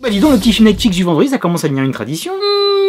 Bah dis donc, le petit film Netflix du vendredi, ça commence à devenir une tradition.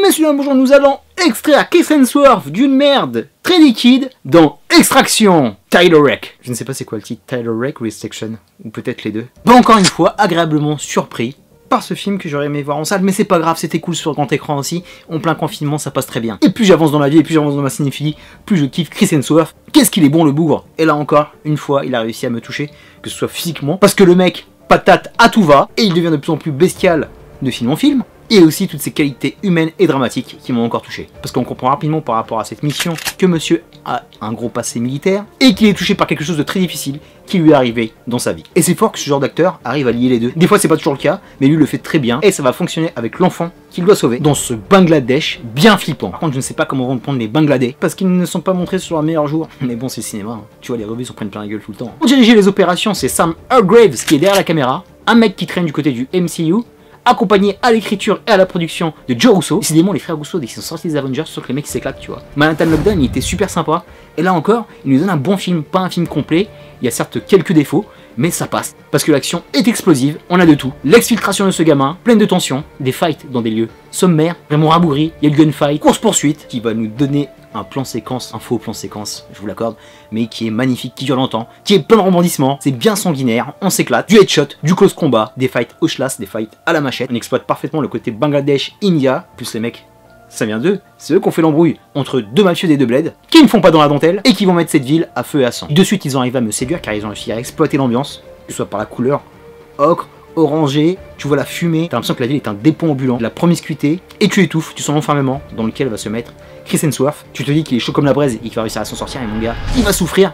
Messieurs, bonjour, nous allons extraire Chris Hemsworth d'une merde très liquide dans Extraction. Tyler Rake. Je ne sais pas c'est quoi le titre, Tyler Rake ou Extraction, ou peut-être les deux. Bah encore une fois, agréablement surpris par ce film que j'aurais aimé voir en salle, mais c'est pas grave, c'était cool sur grand écran aussi, en plein confinement ça passe très bien. Et plus j'avance dans la vie, et plus j'avance dans ma cinéphilie, plus je kiffe Chris Hemsworth. Qu'est-ce qu'il est bon le bougre. Et là encore, une fois, il a réussi à me toucher, que ce soit physiquement, parce que le mec, patate à tout va, et il devient de plus en plus bestial de film en film, et aussi toutes ces qualités humaines et dramatiques qui m'ont encore touché. Parce qu'on comprend rapidement par rapport à cette mission que monsieur a un gros passé militaire, et qu'il est touché par quelque chose de très difficile qui lui est arrivé dans sa vie. Et c'est fort que ce genre d'acteur arrive à lier les deux. Des fois c'est pas toujours le cas, mais lui le fait très bien, et ça va fonctionner avec l'enfant qu'il doit sauver dans ce Bangladesh bien flippant. Par contre je ne sais pas comment vont prendre les Bangladais, parce qu'ils ne sont pas montrés sur leur meilleur jour. Mais bon c'est le cinéma, hein. Tu vois les revues s'en prennent plein la gueule tout le temps. Pour diriger les opérations, c'est Sam Hargraves qui est derrière la caméra, un mec qui traîne du côté du MCU, accompagné à l'écriture et à la production de Joe Russo. Décidément les frères Russo dès qu'ils sont sortis des Avengers, sauf que les mecs s'éclatent, tu vois. Manhattan Lockdown il était super sympa, et là encore il nous donne un bon film, pas un film complet. Il y a certes quelques défauts, mais ça passe, parce que l'action est explosive, on a de tout. L'exfiltration de ce gamin, pleine de tension, des fights dans des lieux sommaires, vraiment rabougris, il y a le gunfight, course-poursuite, qui va nous donner un plan séquence, un faux plan séquence, je vous l'accorde, mais qui est magnifique, qui dure longtemps, qui est plein de rebondissements, c'est bien sanguinaire, on s'éclate, du headshot, du close combat, des fights au schlass, des fights à la machette, on exploite parfaitement le côté Bangladesh, India, plus les mecs, ça vient d'eux, c'est eux qui ont fait l'embrouille entre deux mafieux des deux bleds, qui ne font pas dans la dentelle, et qui vont mettre cette ville à feu et à sang. De suite ils ont arrivé à me séduire car ils ont réussi à exploiter l'ambiance, que ce soit par la couleur, ocre, orangé, tu vois la fumée, t'as l'impression que la ville est un dépôt ambulant, la promiscuité, et tu étouffes, tu sens l'enfermement dans lequel va se mettre Chris Hemsworth, tu te dis qu'il est chaud comme la braise et qu'il va réussir à s'en sortir, et mon gars, il va souffrir,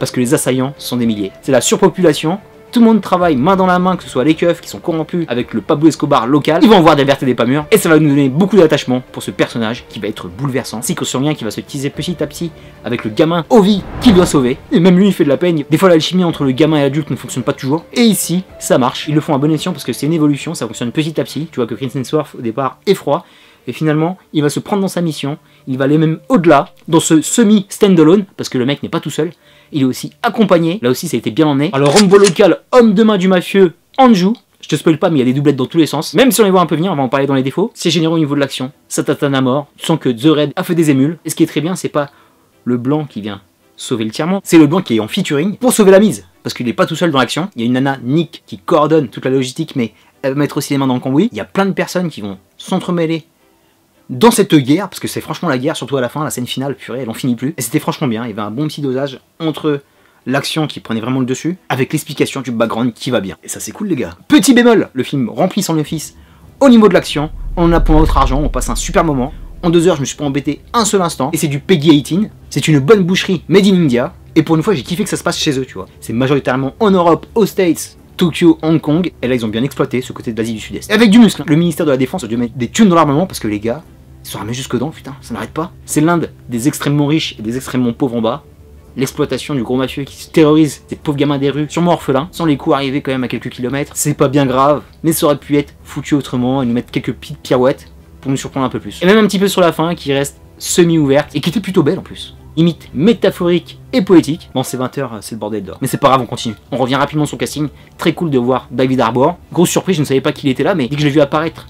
parce que les assaillants sont des milliers. C'est la surpopulation, tout le monde travaille main dans la main, que ce soit les keufs qui sont corrompus avec le Pablo Escobar local, ils vont voir des vertes et des pas mûres, et ça va nous donner beaucoup d'attachement pour ce personnage qui va être bouleversant, ainsi que sur rien qui va se teaser petit à petit avec le gamin Ovi qu'il doit sauver, et même lui il fait de la peine. Des fois l'alchimie entre le gamin et l'adulte ne fonctionne pas toujours, et ici ça marche, ils le font à bon escient parce que c'est une évolution, ça fonctionne petit à petit, tu vois que Chris Hemsworth au départ est froid, et finalement il va se prendre dans sa mission, il va aller même au-delà, dans ce semi-standalone, parce que le mec n'est pas tout seul, il est aussi accompagné, là aussi ça a été bien emmené. Alors Rambo local, homme de main du mafieux, Anju, je te spoil pas mais il y a des doublettes dans tous les sens, même si on les voit un peu venir, on va en parler dans les défauts, c'est généreux au niveau de l'action, ça tatane à mort, tu sens que The Red a fait des émules, et ce qui est très bien c'est pas le blanc qui vient sauver le tiers-monde, c'est le blanc qui est en featuring pour sauver la mise, parce qu'il est pas tout seul dans l'action, il y a une nana, Nick, qui coordonne toute la logistique mais elle va mettre aussi les mains dans le cambouis, il y a plein de personnes qui vont s'entremêler dans cette guerre, parce que c'est franchement la guerre, surtout à la fin, la scène finale, purée, elle en finit plus. Et c'était franchement bien, il y avait un bon petit dosage entre l'action qui prenait vraiment le dessus, avec l'explication du background qui va bien. Et ça c'est cool les gars. Petit bémol, le film remplit son office au niveau de l'action, on en a pour notre argent, on passe un super moment. En 2 heures, je me suis pas embêté un seul instant, et c'est du Peggy 18, c'est une bonne boucherie made in India, et pour une fois j'ai kiffé que ça se passe chez eux, tu vois. C'est majoritairement en Europe, aux States, Tokyo, Hong Kong, et là ils ont bien exploité ce côté de l'Asie du Sud-Est. Avec du muscle, le ministère de la Défense a dû mettre des thunes dans l'armement, parce que les gars, ils sont armés jusque dents, putain, ça n'arrête pas. C'est l'Inde des extrêmement riches et des extrêmement pauvres en bas. L'exploitation du gros mafieux qui terrorise ces pauvres gamins des rues, sûrement orphelins, sans les coups arriver quand même à quelques kilomètres. C'est pas bien grave, mais ça aurait pu être foutu autrement et nous mettre quelques petites pirouettes pour nous surprendre un peu plus. Et même un petit peu sur la fin qui reste semi-ouverte et qui était plutôt belle en plus. Limite métaphorique et poétique. Bon, c'est 20h, c'est le bordel dehors. Mais c'est pas grave, on continue. On revient rapidement sur le casting. Très cool de voir David Harbour. Grosse surprise, je ne savais pas qu'il était là, mais dès que je l'ai vu apparaître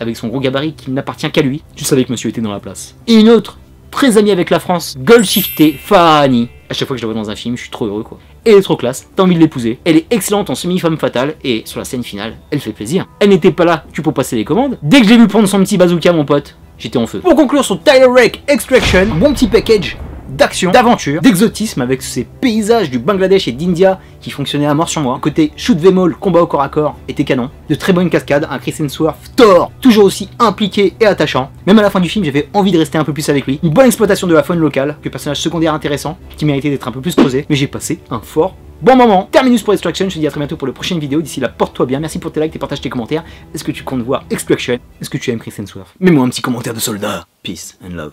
avec son gros gabarit qui n'appartient qu'à lui, je savais que monsieur était dans la place. Et une autre, très amie avec la France, Golshifteh Farahani. À chaque fois que je la vois dans un film, je suis trop heureux quoi. Elle est trop classe, t'as envie de l'épouser. Elle est excellente en semi-femme fatale, et sur la scène finale, elle fait plaisir. Elle n'était pas là, tu peux passer les commandes. Dès que j'ai vu prendre son petit bazooka, mon pote, j'étais en feu. Pour conclure sur Tyler Rake Extraction, bon petit package d'action, d'aventure, d'exotisme avec ces paysages du Bangladesh et d'India qui fonctionnaient à mort sur moi. Côté shoot 'em all, combat au corps à corps était canon. De très bonnes cascades, un Chris Hemsworth Thor, toujours aussi impliqué et attachant. Même à la fin du film, j'avais envie de rester un peu plus avec lui. Une bonne exploitation de la faune locale, que personnage secondaire intéressant, qui méritait d'être un peu plus creusé. Mais j'ai passé un fort bon moment. Terminus pour Extraction, je te dis à très bientôt pour la prochaine vidéo. D'ici là, porte-toi bien. Merci pour tes likes, tes partages, tes commentaires. Est-ce que tu comptes voir Extraction? Est-ce que tu aimes Chris Hemsworth? Mets-moi un petit commentaire de soldat. Peace and love.